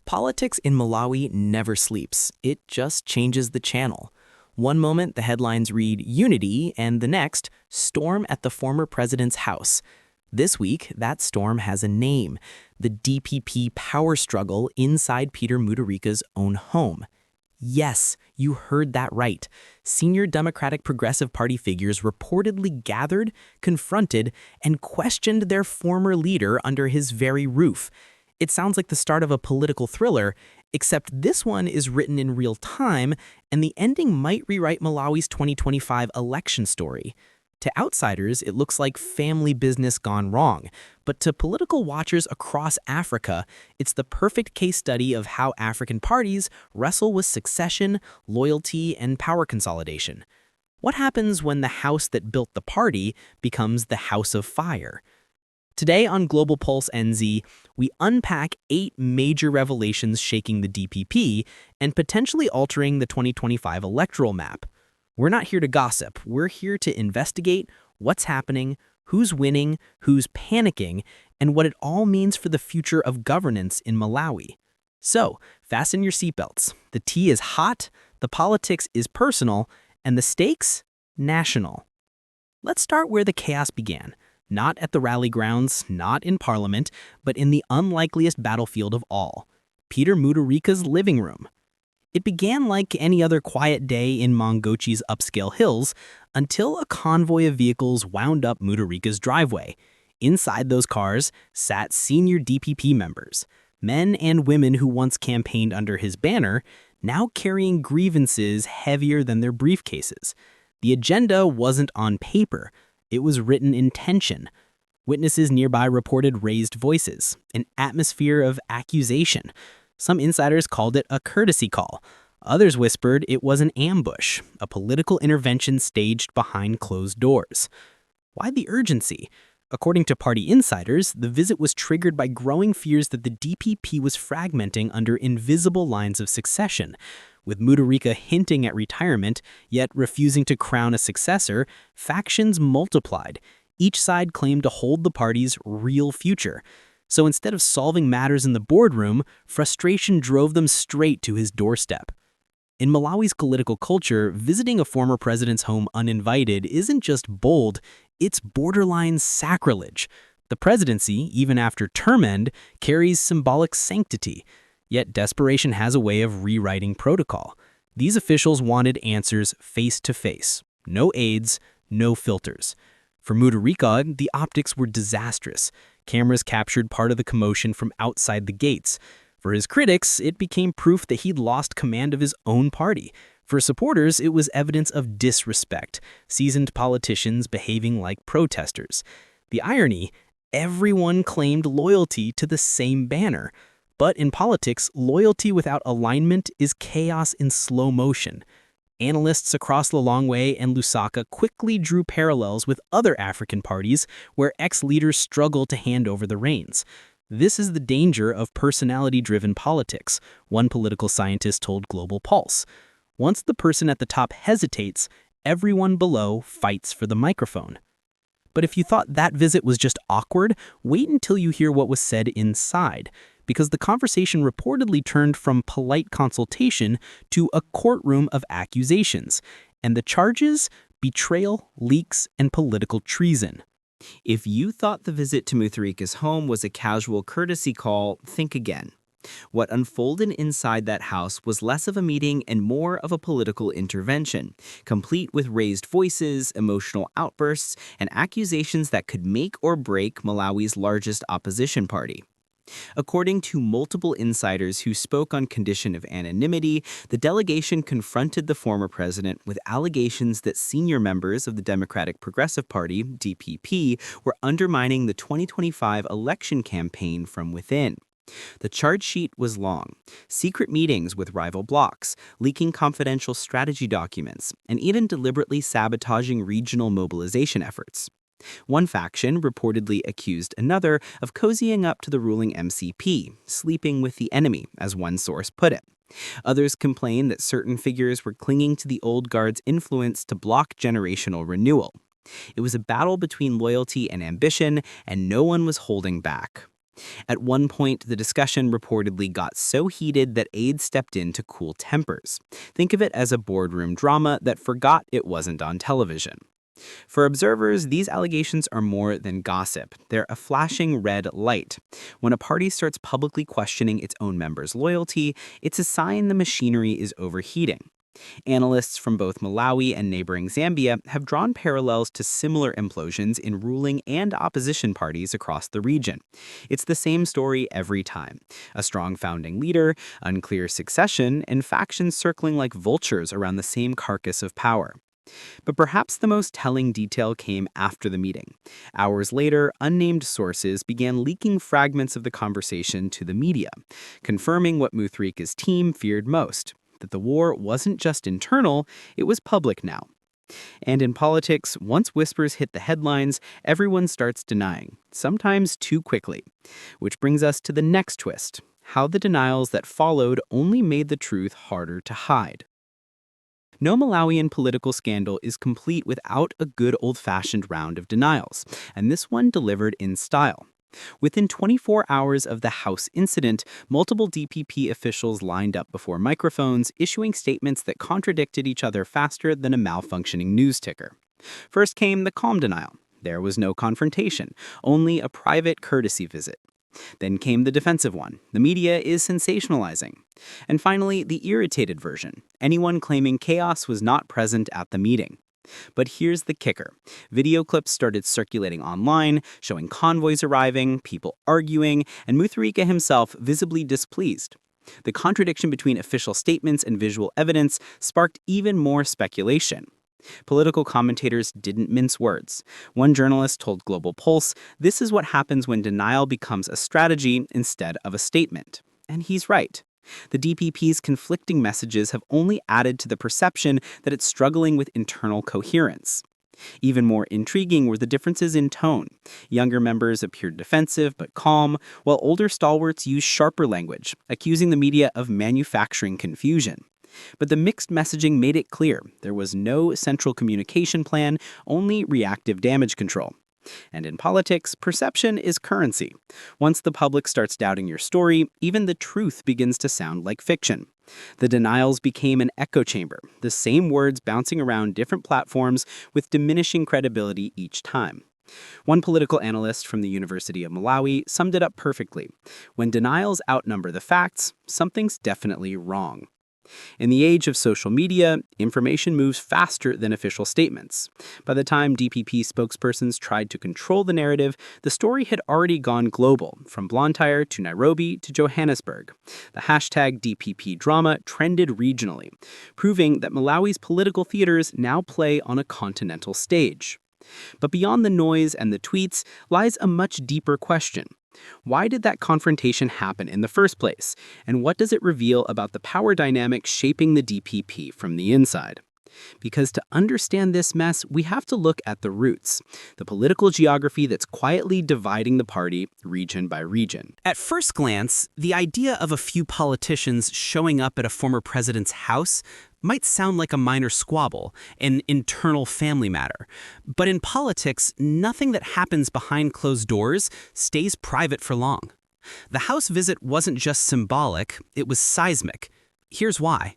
Politics in Malawi never sleeps. It just changes the channel. One moment, the headlines read Unity, and the next, Storm at the former president's house. This week, that storm has a name, the DPP power struggle inside Peter Mutharika's own home. Yes, you heard that right. Senior Democratic Progressive Party figures reportedly gathered, confronted, and questioned their former leader under his very roof. It sounds like the start of a political thriller, except this one is written in real time, and the ending might rewrite Malawi's 2025 election story. To outsiders, it looks like family business gone wrong, but to political watchers across Africa, it's the perfect case study of how African parties wrestle with succession, loyalty, and power consolidation. What happens when the house that built the party becomes the house of fire? Today on Global Pulse NZ, we unpack 8 major revelations shaking the DPP and potentially altering the 2025 electoral map. We're not here to gossip, we're here to investigate what's happening, who's winning, who's panicking, and what it all means for the future of governance in Malawi. So, fasten your seatbelts. The tea is hot, the politics is personal, and the stakes, national. Let's start where the chaos began. Not at the rally grounds, not in Parliament, but in the unlikeliest battlefield of all, Peter Mutharika's living room. It began like any other quiet day in Mangochi's upscale hills until a convoy of vehicles wound up Mutharika's driveway. Inside those cars sat senior DPP members, men and women who once campaigned under his banner, now carrying grievances heavier than their briefcases. The agenda wasn't on paper. It was written in tension. Witnesses nearby reported raised voices, an atmosphere of accusation. Some insiders called it a courtesy call. Others whispered it was an ambush, a political intervention staged behind closed doors. Why the urgency? According to party insiders, the visit was triggered by growing fears that the DPP was fragmenting under invisible lines of succession. With Mutharika hinting at retirement, yet refusing to crown a successor, factions multiplied. Each side claimed to hold the party's real future. So instead of solving matters in the boardroom, frustration drove them straight to his doorstep. In Malawi's political culture, visiting a former president's home uninvited isn't just bold, it's borderline sacrilege. The presidency, even after term end, carries symbolic sanctity. Yet desperation has a way of rewriting protocol. These officials wanted answers face to face. No aides, no filters. For Mutharika, the optics were disastrous. Cameras captured part of the commotion from outside the gates. For his critics, it became proof that he'd lost command of his own party. For supporters, it was evidence of disrespect, seasoned politicians behaving like protesters. The irony, everyone claimed loyalty to the same banner. But in politics, loyalty without alignment is chaos in slow motion. Analysts across Lilongwe and Lusaka quickly drew parallels with other African parties where ex-leaders struggle to hand over the reins. This is the danger of personality-driven politics, one political scientist told Global Pulse. Once the person at the top hesitates, everyone below fights for the microphone. But if you thought that visit was just awkward, wait until you hear what was said inside, because the conversation reportedly turned from polite consultation to a courtroom of accusations, and the charges, betrayal, leaks, and political treason. If you thought the visit to Mutharika's home was a casual courtesy call, think again. What unfolded inside that house was less of a meeting and more of a political intervention, complete with raised voices, emotional outbursts, and accusations that could make or break Malawi's largest opposition party. According to multiple insiders who spoke on condition of anonymity, the delegation confronted the former president with allegations that senior members of the Democratic Progressive Party, DPP, were undermining the 2025 election campaign from within. The charge sheet was long. Secret meetings with rival blocs, leaking confidential strategy documents, and even deliberately sabotaging regional mobilization efforts. One faction reportedly accused another of cozying up to the ruling MCP, sleeping with the enemy, as one source put it. Others complained that certain figures were clinging to the old guard's influence to block generational renewal. It was a battle between loyalty and ambition, and no one was holding back. At one point, the discussion reportedly got so heated that aides stepped in to cool tempers. Think of it as a boardroom drama that forgot it wasn't on television. For observers, these allegations are more than gossip. They're a flashing red light. When a party starts publicly questioning its own members' loyalty, it's a sign the machinery is overheating. Analysts from both Malawi and neighboring Zambia have drawn parallels to similar implosions in ruling and opposition parties across the region. It's the same story every time. A strong founding leader, unclear succession, and factions circling like vultures around the same carcass of power. But perhaps the most telling detail came after the meeting. Hours later, unnamed sources began leaking fragments of the conversation to the media, confirming what Mutharika's team feared most, that the war wasn't just internal, it was public now. And in politics, once whispers hit the headlines, everyone starts denying, sometimes too quickly. Which brings us to the next twist, how the denials that followed only made the truth harder to hide. No Malawian political scandal is complete without a good old-fashioned round of denials, and this one delivered in style. Within 24 hours of the House incident, multiple DPP officials lined up before microphones, issuing statements that contradicted each other faster than a malfunctioning news ticker. First came the calm denial. There was no confrontation, only a private courtesy visit. Then came the defensive one. The media is sensationalizing. And finally, the irritated version. Anyone claiming chaos was not present at the meeting. But here's the kicker. Video clips started circulating online, showing convoys arriving, people arguing, and Mutharika himself visibly displeased. The contradiction between official statements and visual evidence sparked even more speculation. Political commentators didn't mince words. One journalist told Global Pulse, "This is what happens when denial becomes a strategy instead of a statement." And he's right. The DPP's conflicting messages have only added to the perception that it's struggling with internal coherence. Even more intriguing were the differences in tone. Younger members appeared defensive but calm, while older stalwarts used sharper language, accusing the media of manufacturing confusion. But the mixed messaging made it clear there was no central communication plan, only reactive damage control. And in politics, perception is currency. Once the public starts doubting your story, even the truth begins to sound like fiction. The denials became an echo chamber, the same words bouncing around different platforms with diminishing credibility each time. One political analyst from the University of Malawi summed it up perfectly. When denials outnumber the facts, something's definitely wrong. In the age of social media, information moves faster than official statements. By the time DPP spokespersons tried to control the narrative, the story had already gone global, from Blantyre to Nairobi to Johannesburg. The hashtag DPP drama trended regionally, proving that Malawi's political theaters now play on a continental stage. But beyond the noise and the tweets lies a much deeper question. Why did that confrontation happen in the first place? And what does it reveal about the power dynamic shaping the DPP from the inside? Because to understand this mess, we have to look at the roots, the political geography that's quietly dividing the party region by region. At first glance, the idea of a few politicians showing up at a former president's house might sound like a minor squabble, an internal family matter. But in politics, nothing that happens behind closed doors stays private for long. The house visit wasn't just symbolic, it was seismic. Here's why.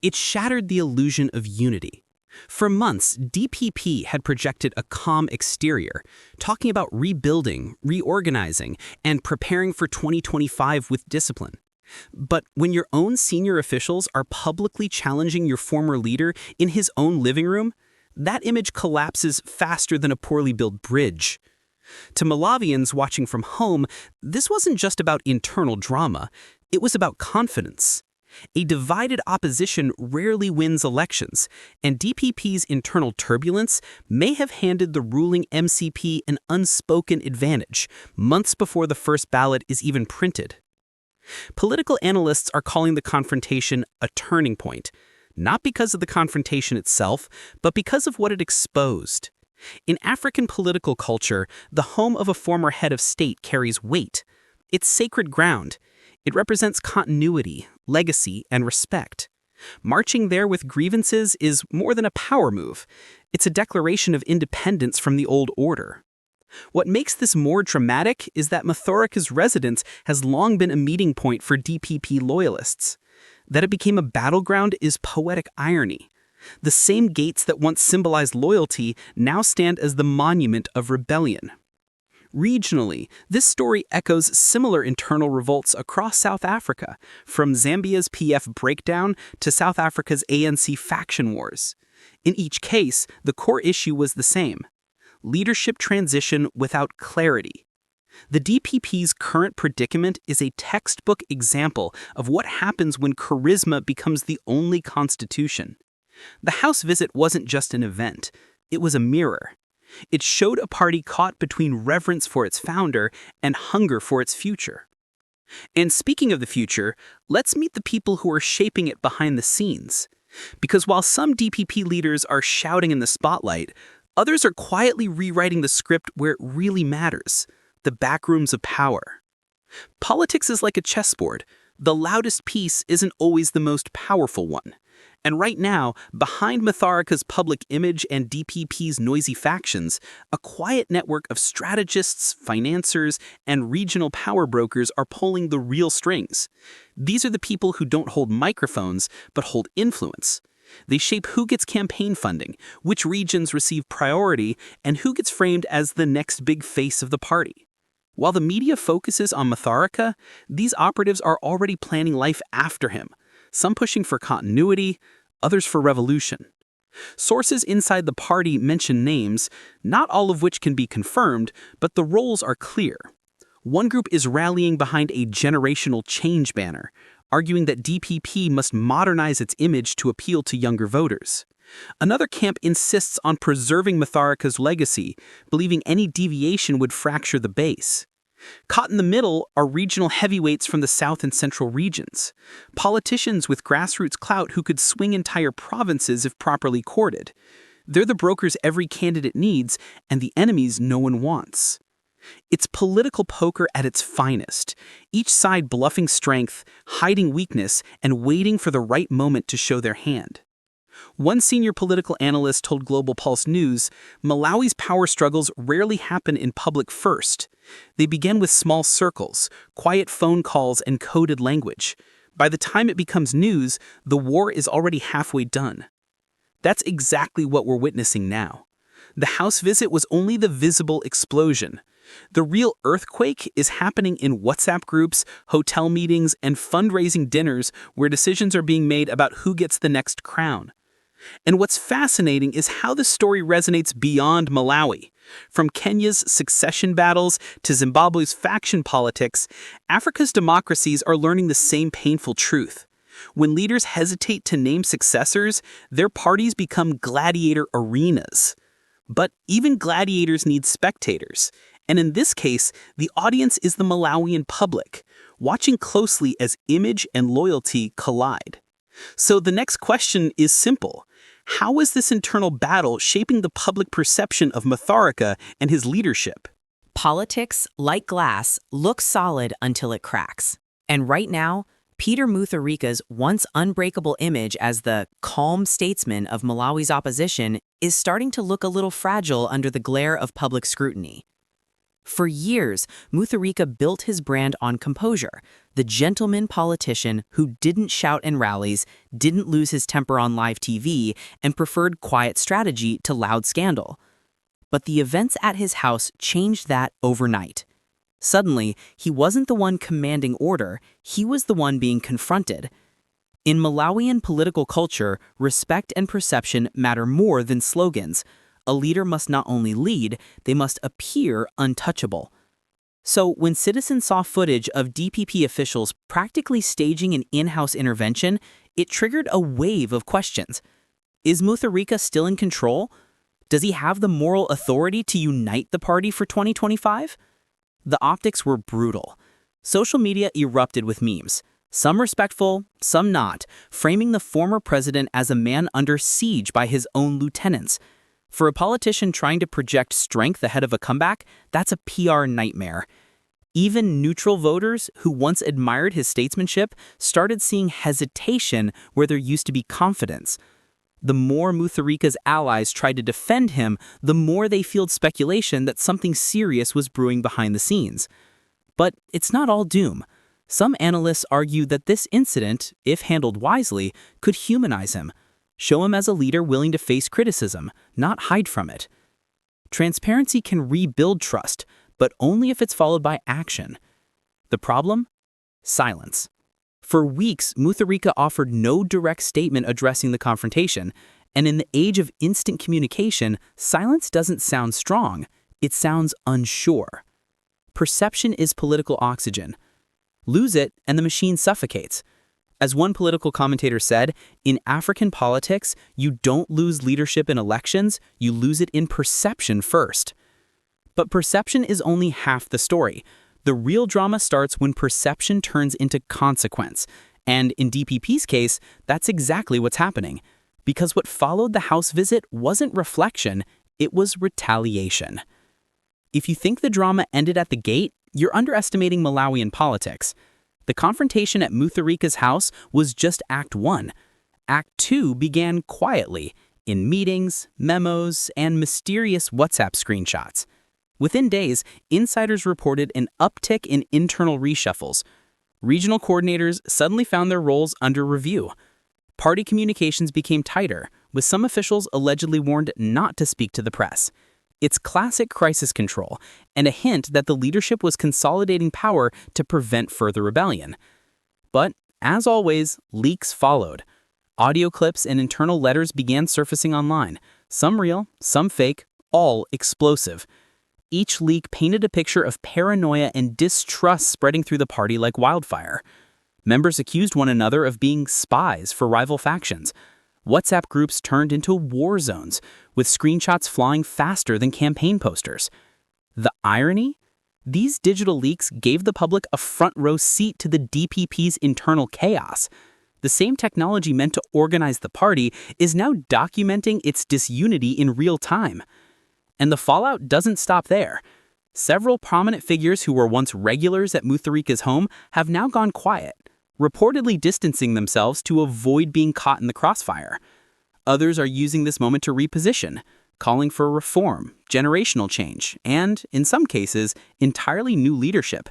It shattered the illusion of unity. For months, DPP had projected a calm exterior, talking about rebuilding, reorganizing, and preparing for 2025 with discipline. But when your own senior officials are publicly challenging your former leader in his own living room, that image collapses faster than a poorly built bridge. To Malawians watching from home, this wasn't just about internal drama, it was about confidence. A divided opposition rarely wins elections, and DPP's internal turbulence may have handed the ruling MCP an unspoken advantage, months before the first ballot is even printed. Political analysts are calling the confrontation a turning point, not because of the confrontation itself, but because of what it exposed. In African political culture, the home of a former head of state carries weight. It's sacred ground. It represents continuity, legacy, and respect. Marching there with grievances is more than a power move. It's a declaration of independence from the old order. What makes this more dramatic is that Mutharika's residence has long been a meeting point for DPP loyalists. That it became a battleground is poetic irony. The same gates that once symbolized loyalty now stand as the monument of rebellion. Regionally, this story echoes similar internal revolts across South Africa, from Zambia's PF breakdown to South Africa's ANC faction wars. In each case, the core issue was the same: leadership transition without clarity. The DPP's current predicament is a textbook example of what happens when charisma becomes the only constitution. The House visit wasn't just an event, it was a mirror. It showed a party caught between reverence for its founder and hunger for its future. And speaking of the future, let's meet the people who are shaping it behind the scenes. Because while some DPP leaders are shouting in the spotlight, others are quietly rewriting the script where it really matters: the backrooms of power. Politics is like a chessboard. The loudest piece isn't always the most powerful one. And right now, behind Mutharika's public image and DPP's noisy factions, a quiet network of strategists, financiers, and regional power brokers are pulling the real strings. These are the people who don't hold microphones, but hold influence. They shape who gets campaign funding, which regions receive priority, and who gets framed as the next big face of the party. While the media focuses on Mutharika, these operatives are already planning life after him, some pushing for continuity, others for revolution. Sources inside the party mention names, not all of which can be confirmed, but the roles are clear. One group is rallying behind a generational change banner, arguing that DPP must modernize its image to appeal to younger voters. Another camp insists on preserving Mutharika's legacy, believing any deviation would fracture the base. Caught in the middle are regional heavyweights from the South and Central regions, politicians with grassroots clout who could swing entire provinces if properly courted. They're the brokers every candidate needs and the enemies no one wants. It's political poker at its finest, each side bluffing strength, hiding weakness, and waiting for the right moment to show their hand. One senior political analyst told Global Pulse News, Malawi's power struggles rarely happen in public first. They begin with small circles, quiet phone calls, and coded language. By the time it becomes news, the war is already halfway done. That's exactly what we're witnessing now. The House visit was only the visible explosion. The real earthquake is happening in WhatsApp groups, hotel meetings, and fundraising dinners where decisions are being made about who gets the next crown. And what's fascinating is how the story resonates beyond Malawi. From Kenya's succession battles to Zimbabwe's faction politics, Africa's democracies are learning the same painful truth. When leaders hesitate to name successors, their parties become gladiator arenas. But even gladiators need spectators. And in this case, the audience is the Malawian public, watching closely as image and loyalty collide. So the next question is simple. How is this internal battle shaping the public perception of Mutharika and his leadership? Politics, like glass, looks solid until it cracks. And right now, Peter Mutharika's once unbreakable image as the calm statesman of Malawi's opposition is starting to look a little fragile under the glare of public scrutiny. For years, Mutharika built his brand on composure, the gentleman politician who didn't shout in rallies, didn't lose his temper on live TV, and preferred quiet strategy to loud scandal. But the events at his house changed that overnight. Suddenly, he wasn't the one commanding order, he was the one being confronted. In Malawian political culture, respect and perception matter more than slogans. A leader must not only lead, they must appear untouchable. So when citizens saw footage of DPP officials practically staging an in-house intervention, it triggered a wave of questions. Is Mutharika still in control? Does he have the moral authority to unite the party for 2025? The optics were brutal. Social media erupted with memes, some respectful, some not, framing the former president as a man under siege by his own lieutenants. For a politician trying to project strength ahead of a comeback, that's a PR nightmare. Even neutral voters who once admired his statesmanship started seeing hesitation where there used to be confidence. The more Mutharika's allies tried to defend him, the more they fueled speculation that something serious was brewing behind the scenes. But it's not all doom. Some analysts argue that this incident, if handled wisely, could humanize him, show him as a leader willing to face criticism, not hide from it. Transparency can rebuild trust, but only if it's followed by action. The problem? Silence. For weeks, Mutharika offered no direct statement addressing the confrontation, and in the age of instant communication, silence doesn't sound strong, it sounds unsure. Perception is political oxygen. Lose it, and the machine suffocates. As one political commentator said, in African politics, you don't lose leadership in elections, you lose it in perception first. But perception is only half the story. The real drama starts when perception turns into consequence. And in DPP's case, that's exactly what's happening. Because what followed the House visit wasn't reflection, it was retaliation. If you think the drama ended at the gate, you're underestimating Malawian politics. The confrontation at Mutharika's house was just Act 1. Act 2 began quietly, in meetings, memos, and mysterious WhatsApp screenshots. Within days, insiders reported an uptick in internal reshuffles. Regional coordinators suddenly found their roles under review. Party communications became tighter, with some officials allegedly warned not to speak to the press. It's classic crisis control, and a hint that the leadership was consolidating power to prevent further rebellion. But, as always, leaks followed. Audio clips and internal letters began surfacing online, some real, some fake, all explosive. Each leak painted a picture of paranoia and distrust spreading through the party like wildfire. Members accused one another of being spies for rival factions. WhatsApp groups turned into war zones, with screenshots flying faster than campaign posters. The irony? These digital leaks gave the public a front-row seat to the DPP's internal chaos. The same technology meant to organize the party is now documenting its disunity in real time. And the fallout doesn't stop there. Several prominent figures who were once regulars at Mutharika's home have now gone quiet, reportedly distancing themselves to avoid being caught in the crossfire. Others are using this moment to reposition, calling for reform, generational change, and, in some cases, entirely new leadership.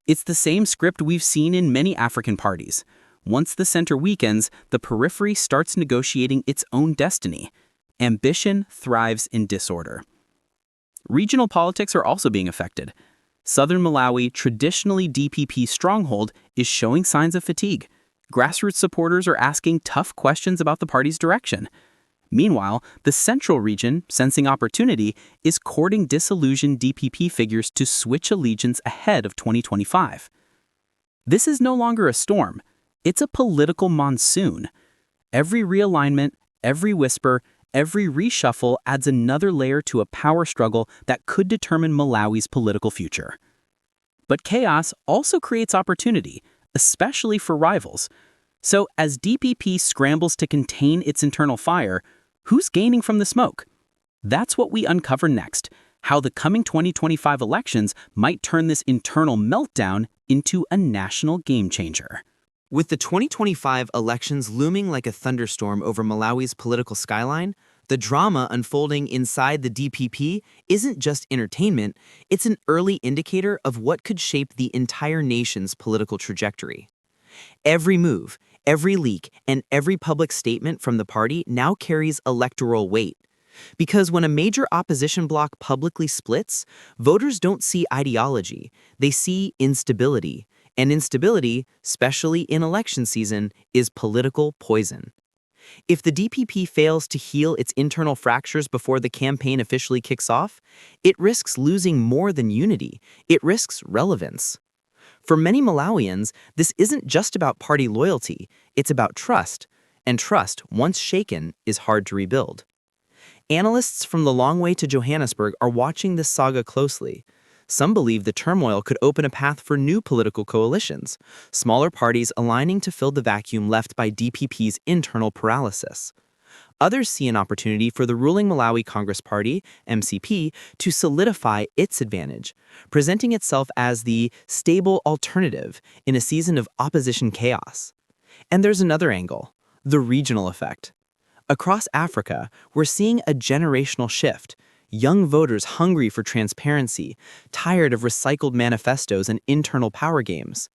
It's the same script we've seen in many African parties. Once the center weakens, the periphery starts negotiating its own destiny. Ambition thrives in disorder. Regional politics are also being affected. Southern Malawi, traditionally DPP's stronghold, is showing signs of fatigue. Grassroots supporters are asking tough questions about the party's direction. Meanwhile, the central region, sensing opportunity, is courting disillusioned DPP figures to switch allegiance ahead of 2025. This is no longer a storm. It's a political monsoon. Every realignment, every whisper, every reshuffle adds another layer to a power struggle that could determine Malawi's political future. But chaos also creates opportunity, especially for rivals. So as DPP scrambles to contain its internal fire, who's gaining from the smoke? That's what we uncover next, how the coming 2025 elections might turn this internal meltdown into a national game changer. With the 2025 elections looming like a thunderstorm over Malawi's political skyline, the drama unfolding inside the DPP isn't just entertainment, it's an early indicator of what could shape the entire nation's political trajectory. Every move, every leak, and every public statement from the party now carries electoral weight. Because when a major opposition bloc publicly splits, voters don't see ideology, they see instability. And instability, especially in election season, is political poison. If the DPP fails to heal its internal fractures before the campaign officially kicks off, it risks losing more than unity. It risks relevance. For many Malawians, this isn't just about party loyalty, it's about trust. And trust, once shaken, is hard to rebuild. Analysts from Lilongwe to Johannesburg are watching this saga closely. Some believe the turmoil could open a path for new political coalitions, smaller parties aligning to fill the vacuum left by DPP's internal paralysis. Others see an opportunity for the ruling Malawi Congress Party, MCP, to solidify its advantage, presenting itself as the stable alternative in a season of opposition chaos. And there's another angle, the regional effect. Across Africa, we're seeing a generational shift. Young voters hungry for transparency, tired of recycled manifestos and internal power games.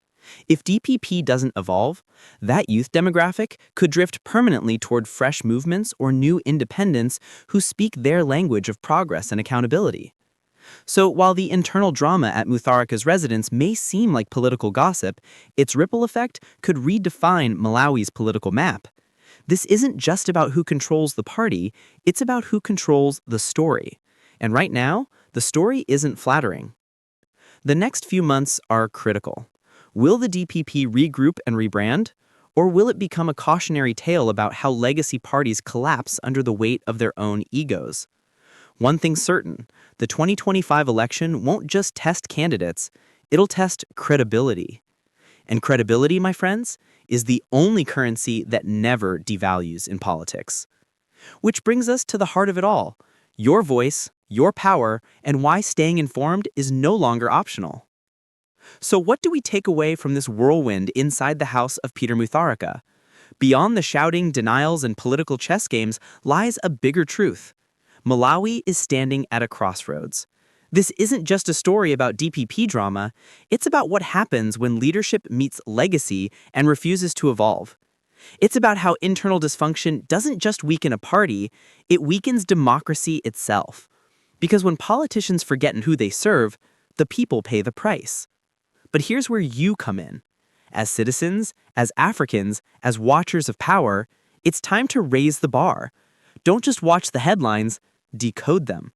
If DPP doesn't evolve, that youth demographic could drift permanently toward fresh movements or new independents who speak their language of progress and accountability. So while the internal drama at Mutharika's residence may seem like political gossip, its ripple effect could redefine Malawi's political map. This isn't just about who controls the party, it's about who controls the story. And right now, the story isn't flattering. The next few months are critical. Will the DPP regroup and rebrand? Or will it become a cautionary tale about how legacy parties collapse under the weight of their own egos? One thing's certain, the 2025 election won't just test candidates, it'll test credibility. And credibility, my friends, is the only currency that never devalues in politics. Which brings us to the heart of it all. Your voice, your power, and why staying informed is no longer optional. So what do we take away from this whirlwind inside the house of Peter Mutharika? Beyond the shouting, denials, and political chess games lies a bigger truth. Malawi is standing at a crossroads. This isn't just a story about DPP drama, it's about what happens when leadership meets legacy and refuses to evolve. It's about how internal dysfunction doesn't just weaken a party, it weakens democracy itself. Because when politicians forget who they serve, the people pay the price. But here's where you come in. As citizens, as Africans, as watchers of power, it's time to raise the bar. Don't just watch the headlines, decode them.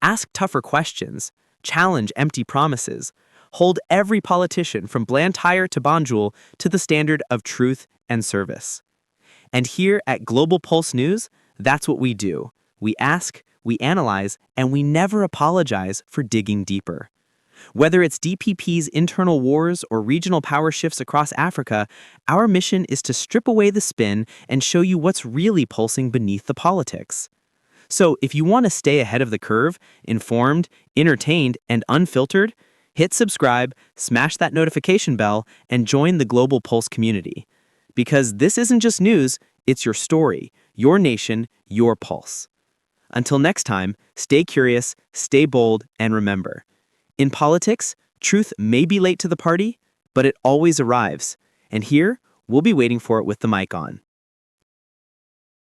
Ask tougher questions, challenge empty promises, hold every politician from Blantyre to Banjul to the standard of truth and service. And here at Global Pulse News, that's what we do. We ask, we analyze, and we never apologize for digging deeper. Whether it's DPP's internal wars or regional power shifts across Africa, our mission is to strip away the spin and show you what's really pulsing beneath the politics. So if you want to stay ahead of the curve, informed, entertained, and unfiltered, hit subscribe, smash that notification bell, and join the Global Pulse community. Because this isn't just news, it's your story, your nation, your pulse. Until next time, stay curious, stay bold, and remember, in politics, truth may be late to the party, but it always arrives. And here, we'll be waiting for it with the mic on.